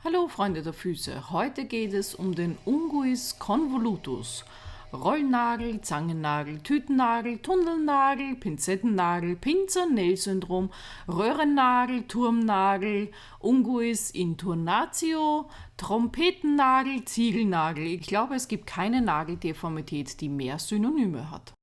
Hallo Freunde der Füße, heute geht es um den Unguis convolutus. Rollnagel, Zangennagel, Tütennagel, Tunnelnagel, Pinzettennagel, Pinzer-Nail-Syndrom, Röhrennagel, Turmnagel, Unguis inturnatio, Trompetennagel, Ziegelnagel. Ich glaube, es gibt keine Nageldeformität, die mehr Synonyme hat.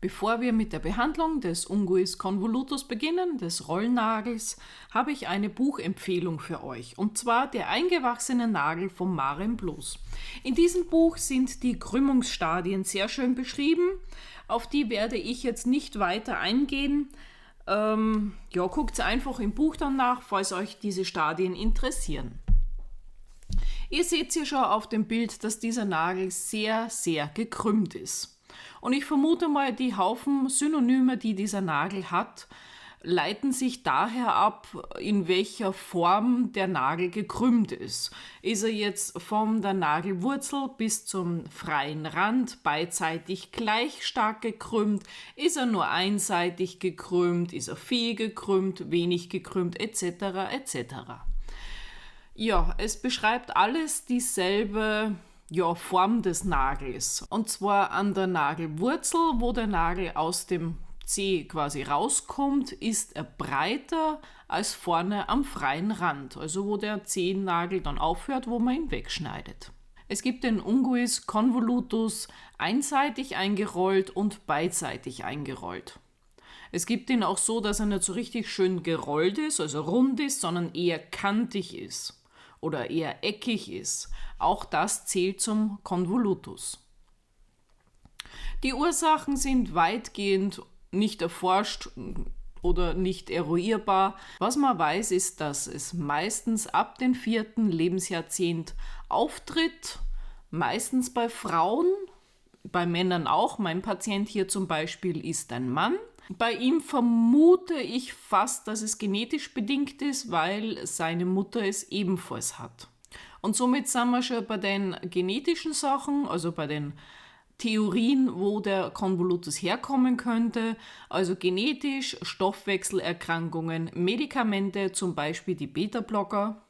Bevor wir mit der Behandlung des Unguis convolutus beginnen, des Rollnagels, habe ich eine Buchempfehlung für euch, und zwar Der eingewachsene Nagel von Maren Bloß. In diesem Buch sind die Krümmungsstadien sehr schön beschrieben, auf die werde ich jetzt nicht weiter eingehen. Guckt einfach im Buch dann nach, falls euch diese Stadien interessieren. Ihr seht hier schon auf dem Bild, dass dieser Nagel sehr, sehr gekrümmt ist. Und ich vermute mal, die Haufen Synonyme, die dieser Nagel hat, leiten sich daher ab, in welcher Form der Nagel gekrümmt ist. Ist er jetzt von der Nagelwurzel bis zum freien Rand beidseitig gleich stark gekrümmt? Ist er nur einseitig gekrümmt? Ist er viel gekrümmt, wenig gekrümmt, etc. etc.? Ja, es beschreibt alles dieselbe Form des Nagels. Und zwar an der Nagelwurzel, wo der Nagel aus dem Zeh quasi rauskommt, ist er breiter als vorne am freien Rand, also wo der Zehennagel dann aufhört, wo man ihn wegschneidet. Es gibt den Unguis convolutus einseitig eingerollt und beidseitig eingerollt. Es gibt ihn auch so, dass er nicht so richtig schön gerollt ist, also rund ist, sondern eher kantig ist oder eher eckig ist. Auch das zählt zum Convolutus. Die Ursachen sind weitgehend nicht erforscht oder nicht eruierbar. Was man weiß, ist, dass es meistens ab dem 4. Lebensjahrzehnt auftritt, meistens bei Frauen, bei Männern auch. Mein Patient hier zum Beispiel ist ein Mann. Bei ihm vermute ich fast, dass es genetisch bedingt ist, weil seine Mutter es ebenfalls hat. Und somit sind wir schon bei den genetischen Sachen, also bei den Theorien, wo der Convolutus herkommen könnte, also genetisch, Stoffwechselerkrankungen, Medikamente, zum Beispiel die Beta-Blocker,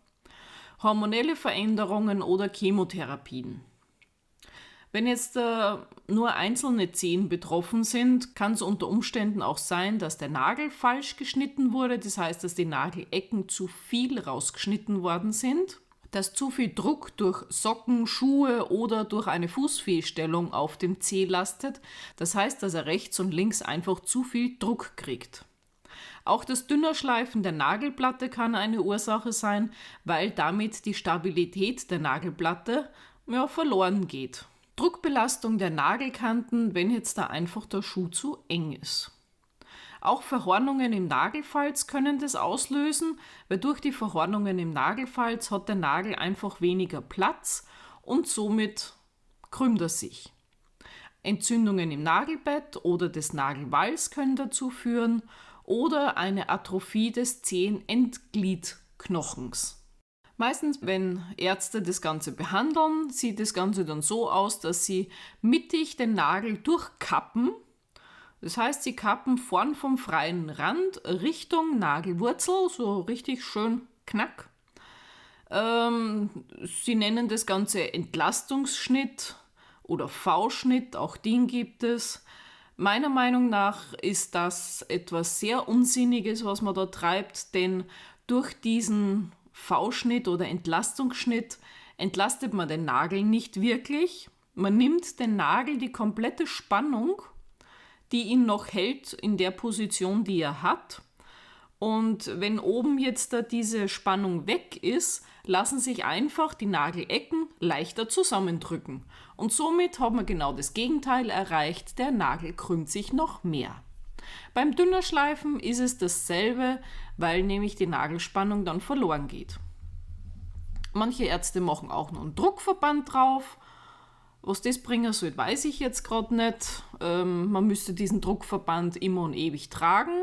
hormonelle Veränderungen oder Chemotherapien. Wenn jetzt nur einzelne Zehen betroffen sind, kann es unter Umständen auch sein, dass der Nagel falsch geschnitten wurde. Das heißt, dass die Nagelecken zu viel rausgeschnitten worden sind, dass zu viel Druck durch Socken, Schuhe oder durch eine Fußfehlstellung auf dem Zeh lastet. Das heißt, dass er rechts und links einfach zu viel Druck kriegt. Auch das Dünnerschleifen der Nagelplatte kann eine Ursache sein, weil damit die Stabilität der Nagelplatte verloren geht. Druckbelastung der Nagelkanten, wenn jetzt da einfach der Schuh zu eng ist. Auch Verhornungen im Nagelfalz können das auslösen, weil durch die Verhornungen im Nagelfalz hat der Nagel einfach weniger Platz und somit krümmt er sich. Entzündungen im Nagelbett oder des Nagelwalls können dazu führen oder eine Atrophie des Zehenendgliedknochens. Meistens, wenn Ärzte das Ganze behandeln, sieht das Ganze dann so aus, dass sie mittig den Nagel durchkappen. Das heißt, sie kappen vorn vom freien Rand Richtung Nagelwurzel, so richtig schön knack. Sie nennen das Ganze Entlastungsschnitt oder V-Schnitt, auch den gibt es. Meiner Meinung nach ist das etwas sehr Unsinniges, was man da treibt, denn durch diesen V-Schnitt oder Entlastungsschnitt entlastet man den Nagel nicht wirklich. Man nimmt den Nagel die komplette Spannung, die ihn noch hält in der Position, die er hat. Und wenn oben jetzt da diese Spannung weg ist, lassen sich einfach die Nagelecken leichter zusammendrücken. Und somit hat man genau das Gegenteil erreicht, der Nagel krümmt sich noch mehr. Beim Dünnerschleifen ist es dasselbe, weil nämlich die Nagelspannung dann verloren geht. Manche Ärzte machen auch noch einen Druckverband drauf. Was das bringen soll, weiß ich jetzt gerade nicht. Man müsste diesen Druckverband immer und ewig tragen.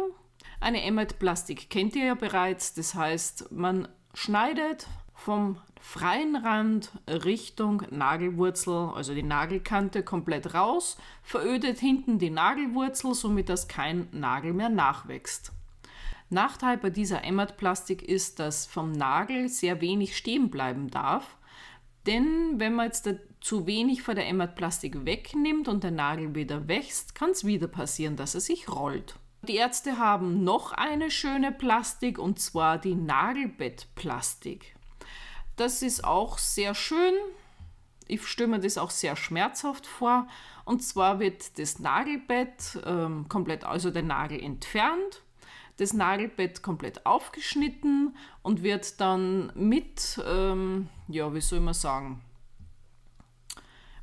Eine Emmet-Plastik kennt ihr ja bereits. Das heißt, man schneidet vom freien Rand Richtung Nagelwurzel, also die Nagelkante komplett raus, verödet hinten die Nagelwurzel, somit dass kein Nagel mehr nachwächst. Nachteil bei dieser Emmet-Plastik ist, dass vom Nagel sehr wenig stehen bleiben darf, denn wenn man jetzt zu wenig von der Emmet-Plastik wegnimmt und der Nagel wieder wächst, kann es wieder passieren, dass er sich rollt. Die Ärzte haben noch eine schöne Plastik, und zwar die Nagelbettplastik. Das ist auch sehr schön. Ich stelle mir das auch sehr schmerzhaft vor. Und zwar wird das Nagelbett komplett, also der Nagel entfernt, das Nagelbett komplett aufgeschnitten und wird dann mit, wie soll man sagen,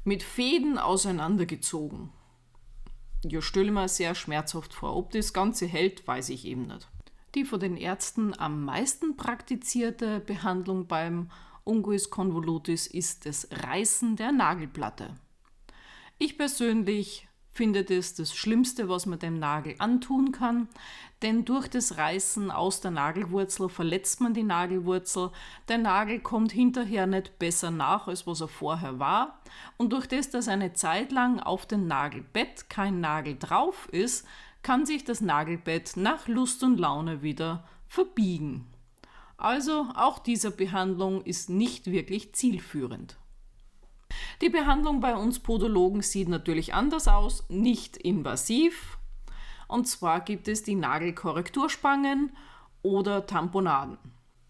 mit Fäden auseinandergezogen. Ja, stelle mir sehr schmerzhaft vor. Ob das Ganze hält, weiß ich eben nicht. Die von den Ärzten am meisten praktizierte Behandlung beim Unguis convolutus ist das Reißen der Nagelplatte. Ich persönlich finde das Schlimmste, was man dem Nagel antun kann, denn durch das Reißen aus der Nagelwurzel verletzt man die Nagelwurzel, der Nagel kommt hinterher nicht besser nach, als was er vorher war, und durch das, dass eine Zeit lang auf dem Nagelbett kein Nagel drauf ist, kann sich das Nagelbett nach Lust und Laune wieder verbiegen. Also auch diese Behandlung ist nicht wirklich zielführend. Die Behandlung bei uns Podologen sieht natürlich anders aus, nicht invasiv. Und zwar gibt es die Nagelkorrekturspangen oder Tamponaden.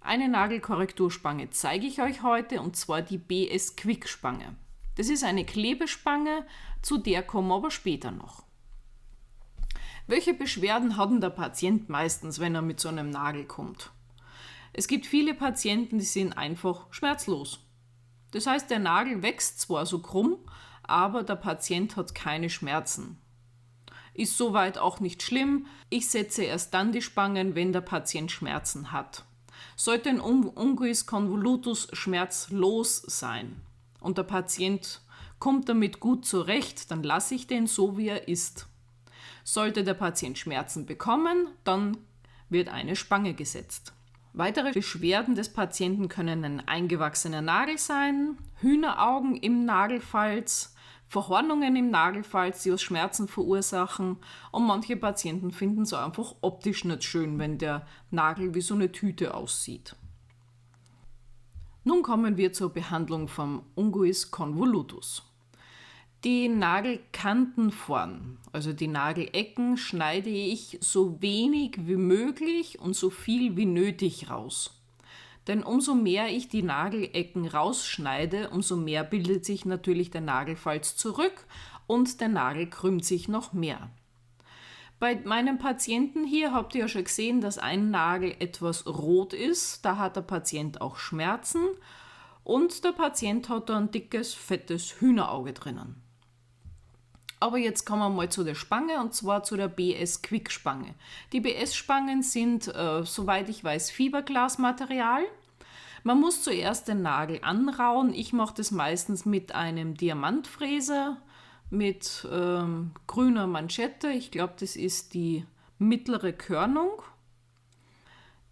Eine Nagelkorrekturspange zeige ich euch heute, und zwar die BS Quick Spange. Das ist eine Klebespange, zu der kommen wir aber später noch. Welche Beschwerden hat denn der Patient meistens, wenn er mit so einem Nagel kommt? Es gibt viele Patienten, die sind einfach schmerzlos. Das heißt, der Nagel wächst zwar so krumm, aber der Patient hat keine Schmerzen. Ist soweit auch nicht schlimm. Ich setze erst dann die Spangen, wenn der Patient Schmerzen hat. Sollte ein Unguis convolutus schmerzlos sein und der Patient kommt damit gut zurecht, dann lasse ich den so, wie er ist. Sollte der Patient Schmerzen bekommen, dann wird eine Spange gesetzt. Weitere Beschwerden des Patienten können ein eingewachsener Nagel sein, Hühneraugen im Nagelfalz, Verhornungen im Nagelfalz, die aus Schmerzen verursachen, und manche Patienten finden es einfach optisch nicht schön, wenn der Nagel wie so eine Tüte aussieht. Nun kommen wir zur Behandlung vom Unguis convolutus. Die Nagelkanten vorn, also die Nagelecken, schneide ich so wenig wie möglich und so viel wie nötig raus. Denn umso mehr ich die Nagelecken rausschneide, umso mehr bildet sich natürlich der Nagelfalz zurück und der Nagel krümmt sich noch mehr. Bei meinem Patienten hier habt ihr ja schon gesehen, dass ein Nagel etwas rot ist. Da hat der Patient auch Schmerzen und der Patient hat da ein dickes, fettes Hühnerauge drinnen. Aber jetzt kommen wir mal zu der Spange, und zwar zu der BS Quick Spange. Die BS Spangen sind, soweit ich weiß, Fiberglasmaterial. Man muss zuerst den Nagel anrauen. Ich mache das meistens mit einem Diamantfräser, mit grüner Manschette. Ich glaube, das ist die mittlere Körnung.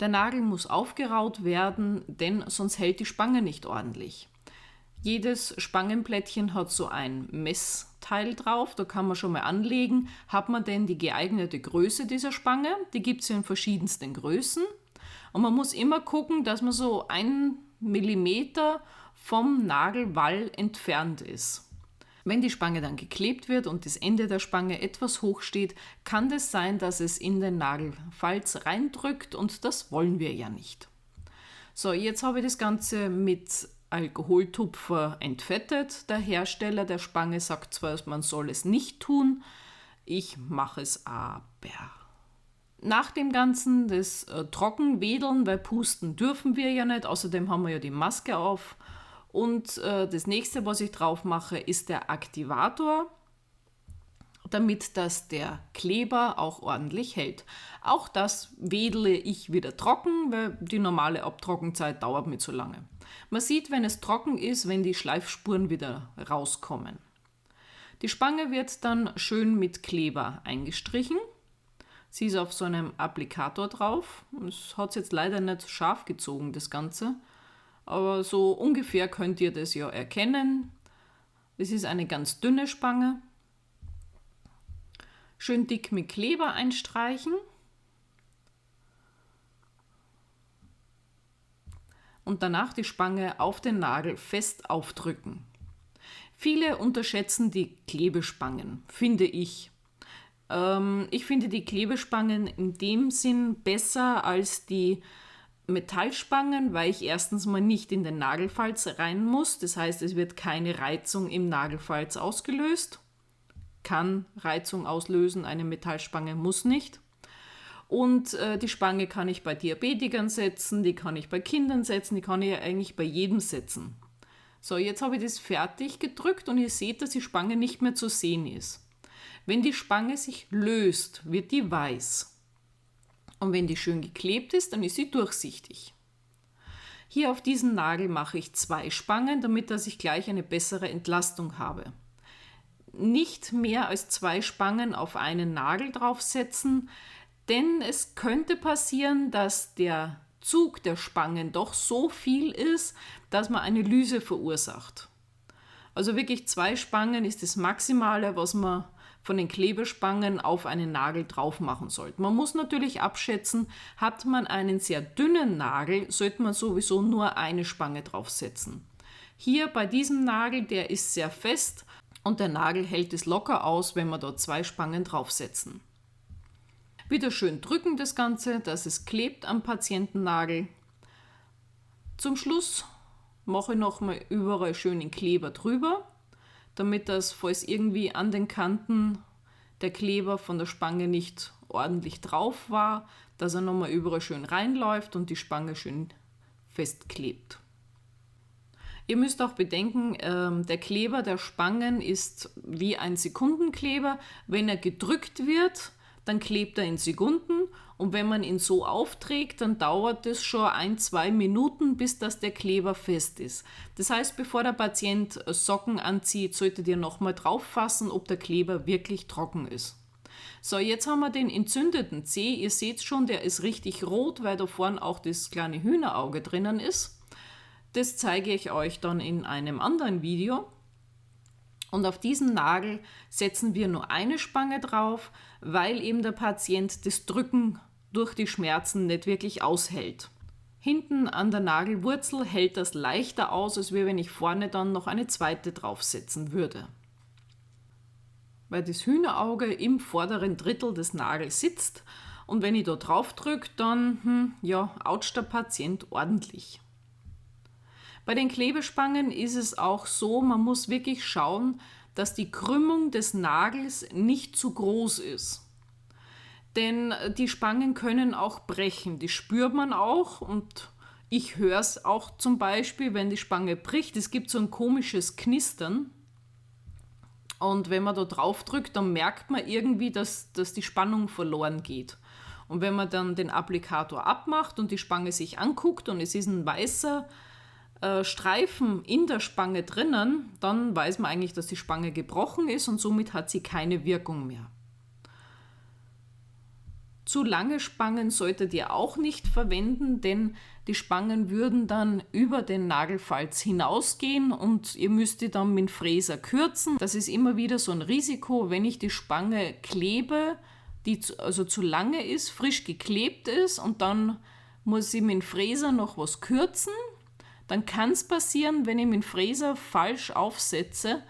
Der Nagel muss aufgeraut werden, denn sonst hält die Spange nicht ordentlich. Jedes Spangenplättchen hat so ein Messteil drauf, da kann man schon mal anlegen, hat man denn die geeignete Größe dieser Spange. Die gibt es ja in verschiedensten Größen. Und man muss immer gucken, dass man so 1 Millimeter vom Nagelwall entfernt ist. Wenn die Spange dann geklebt wird und das Ende der Spange etwas hoch steht, kann es sein, dass es in den Nagelfalz reindrückt, und das wollen wir ja nicht. So, jetzt habe ich das Ganze mit Alkoholtupfer entfettet. Der Hersteller der Spange sagt zwar, man soll es nicht tun, ich mache es aber. Nach dem Ganzen das Trockenwedeln, weil pusten dürfen wir ja nicht, außerdem haben wir ja die Maske auf. Und das nächste, was ich drauf mache, ist der Aktivator, damit dass der Kleber auch ordentlich hält. Auch das wedele ich wieder trocken, weil die normale Abtrockenzeit dauert mir zu lange. Man sieht, wenn es trocken ist, wenn die Schleifspuren wieder rauskommen. Die Spange wird dann schön mit Kleber eingestrichen. Sie ist auf so einem Applikator drauf. Es hat jetzt leider nicht scharf gezogen, das Ganze. aber so ungefähr könnt ihr das ja erkennen. Es ist eine ganz dünne Spange. Schön dick mit Kleber einstreichen. Und danach die Spange auf den Nagel fest aufdrücken. Viele unterschätzen die Klebespangen, finde ich. Ich finde die Klebespangen in dem Sinn besser als die Metallspangen, weil ich erstens mal nicht in den Nagelfalz rein muss. Das heißt, es wird keine Reizung im Nagelfalz ausgelöst. Kann Reizung auslösen, eine Metallspange muss nicht. Und die Spange kann ich bei Diabetikern setzen, die kann ich bei Kindern setzen, die kann ich eigentlich bei jedem setzen. So, jetzt habe ich das fertig gedrückt und ihr seht, dass die Spange nicht mehr zu sehen ist. Wenn die Spange sich löst, wird die weiß. Und wenn die schön geklebt ist, dann ist sie durchsichtig. Hier auf diesen Nagel mache ich 2 Spangen, damit dass ich gleich eine bessere Entlastung habe. Nicht mehr als 2 Spangen auf einen Nagel draufsetzen, denn es könnte passieren, dass der Zug der Spangen doch so viel ist, dass man eine Lyse verursacht. Also wirklich 2 Spangen ist das Maximale, was man von den Klebespangen auf einen Nagel drauf machen sollte. Man muss natürlich abschätzen, hat man einen sehr dünnen Nagel, sollte man sowieso nur eine Spange draufsetzen. Hier bei diesem Nagel, der ist sehr fest und der Nagel hält es locker aus, wenn wir dort 2 Spangen draufsetzen. Wieder schön drücken das Ganze, dass es klebt am Patientennagel. Zum Schluss mache ich nochmal überall schön den Kleber drüber, damit das, falls irgendwie an den Kanten der Kleber von der Spange nicht ordentlich drauf war, dass er nochmal überall schön reinläuft und die Spange schön festklebt. Ihr müsst auch bedenken, der Kleber der Spangen ist wie ein Sekundenkleber. Wenn er gedrückt wird, dann klebt er in Sekunden und wenn man ihn so aufträgt, dann dauert es schon 1-2 Minuten, bis das der Kleber fest ist. Das heißt, bevor der Patient Socken anzieht, solltet ihr nochmal drauf fassen, ob der Kleber wirklich trocken ist. So, jetzt haben wir den entzündeten Zeh. Ihr seht schon, der ist richtig rot, weil da vorne auch das kleine Hühnerauge drinnen ist. Das zeige ich euch dann in einem anderen Video. Und auf diesen Nagel setzen wir nur eine Spange drauf, weil eben der Patient das Drücken durch die Schmerzen nicht wirklich aushält. Hinten an der Nagelwurzel hält das leichter aus, als wenn ich vorne dann noch eine zweite draufsetzen würde. Weil das Hühnerauge im vorderen Drittel des Nagels sitzt und wenn ich da drauf drücke, dann outscht der Patient ordentlich. Bei den Klebespangen ist es auch so, man muss wirklich schauen, dass die Krümmung des Nagels nicht zu groß ist. Denn die Spangen können auch brechen, die spürt man auch und ich höre es auch zum Beispiel, wenn die Spange bricht. Es gibt so ein komisches Knistern und wenn man da drauf drückt, dann merkt man irgendwie, dass die Spannung verloren geht. Und wenn man dann den Applikator abmacht und die Spange sich anguckt und es ist ein weißer Streifen in der Spange drinnen, dann weiß man eigentlich, dass die Spange gebrochen ist und somit hat sie keine Wirkung mehr. Zu lange Spangen solltet ihr auch nicht verwenden, denn die Spangen würden dann über den Nagelfalz hinausgehen und ihr müsst die dann mit dem Fräser kürzen. Das ist immer wieder so ein Risiko, wenn ich die Spange klebe, die also zu lange ist, frisch geklebt ist und dann muss ich mit dem Fräser noch was kürzen. Dann kann es passieren, wenn ich mit dem Fräser falsch aufsetze,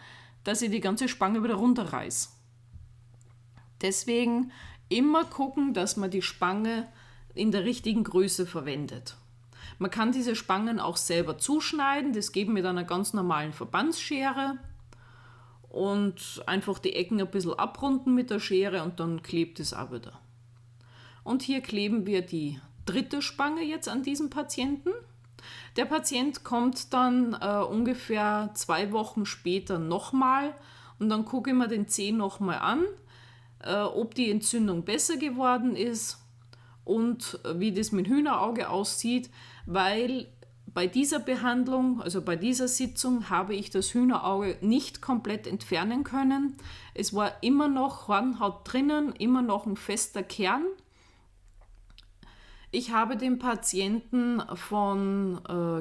dass ich die ganze Spange wieder runterreiße. Deswegen immer gucken, dass man die Spange in der richtigen Größe verwendet. Man kann diese Spangen auch selber zuschneiden, das geht mit einer ganz normalen Verbandsschere und einfach die Ecken ein bisschen abrunden mit der Schere und dann klebt es auch wieder. Und hier kleben wir die 3. Spange jetzt an diesem Patienten. Der Patient kommt dann ungefähr 2 Wochen später nochmal und dann gucke ich mir den Zeh nochmal an, ob die Entzündung besser geworden ist und wie das mit Hühnerauge aussieht, weil bei dieser Behandlung, also bei dieser Sitzung, habe ich das Hühnerauge nicht komplett entfernen können. Es war immer noch Hornhaut drinnen, immer noch ein fester Kern. Ich habe dem Patienten von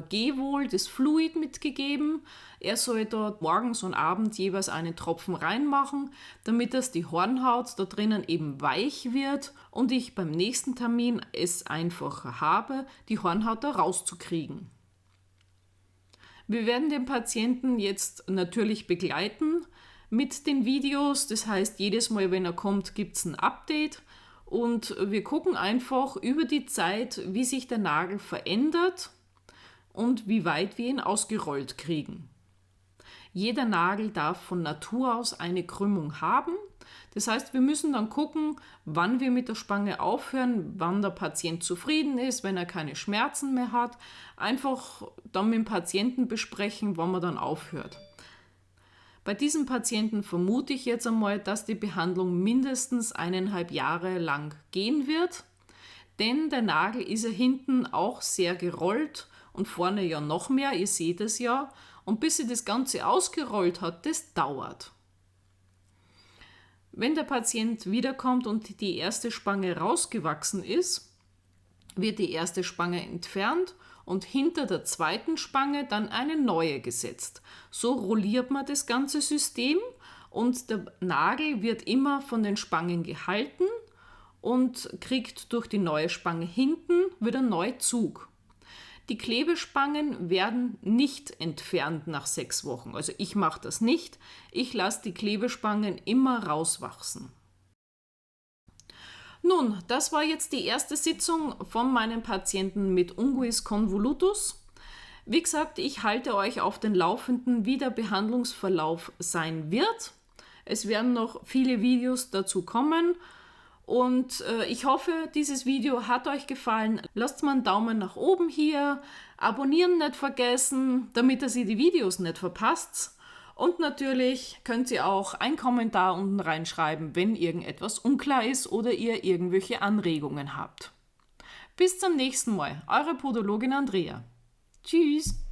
Gevol das Fluid mitgegeben. Er soll dort morgens und abends jeweils einen Tropfen reinmachen, damit das die Hornhaut da drinnen eben weich wird und ich beim nächsten Termin es einfacher habe, die Hornhaut da rauszukriegen. Wir werden den Patienten jetzt natürlich begleiten mit den Videos. Das heißt, jedes Mal, wenn er kommt, gibt es ein Update. Und wir gucken einfach über die Zeit, wie sich der Nagel verändert und wie weit wir ihn ausgerollt kriegen. Jeder Nagel darf von Natur aus eine Krümmung haben. Das heißt, wir müssen dann gucken, wann wir mit der Spange aufhören, wann der Patient zufrieden ist, wenn er keine Schmerzen mehr hat. Einfach dann mit dem Patienten besprechen, wann man dann aufhört. Bei diesem Patienten vermute ich jetzt einmal, dass die Behandlung mindestens 1,5 Jahre lang gehen wird, denn der Nagel ist ja hinten auch sehr gerollt und vorne ja noch mehr, ihr seht es ja, und bis sie das Ganze ausgerollt hat, das dauert. Wenn der Patient wiederkommt und die erste Spange rausgewachsen ist, wird die erste Spange entfernt und hinter der zweiten Spange dann eine neue gesetzt. So rolliert man das ganze System und der Nagel wird immer von den Spangen gehalten und kriegt durch die neue Spange hinten wieder Neuzug. Die Klebespangen werden nicht entfernt nach 6 Wochen. Also ich mache das nicht. Ich lasse die Klebespangen immer rauswachsen. Nun, das war jetzt die erste Sitzung von meinem Patienten mit Unguis convolutus. Wie gesagt, ich halte euch auf den Laufenden, wie der Behandlungsverlauf sein wird. Es werden noch viele Videos dazu kommen und ich hoffe, dieses Video hat euch gefallen. Lasst mal einen Daumen nach oben hier, abonnieren nicht vergessen, damit ihr die Videos nicht verpasst. Und natürlich könnt ihr auch einen Kommentar unten reinschreiben, wenn irgendetwas unklar ist oder ihr irgendwelche Anregungen habt. Bis zum nächsten Mal, eure Podologin Andrea. Tschüss!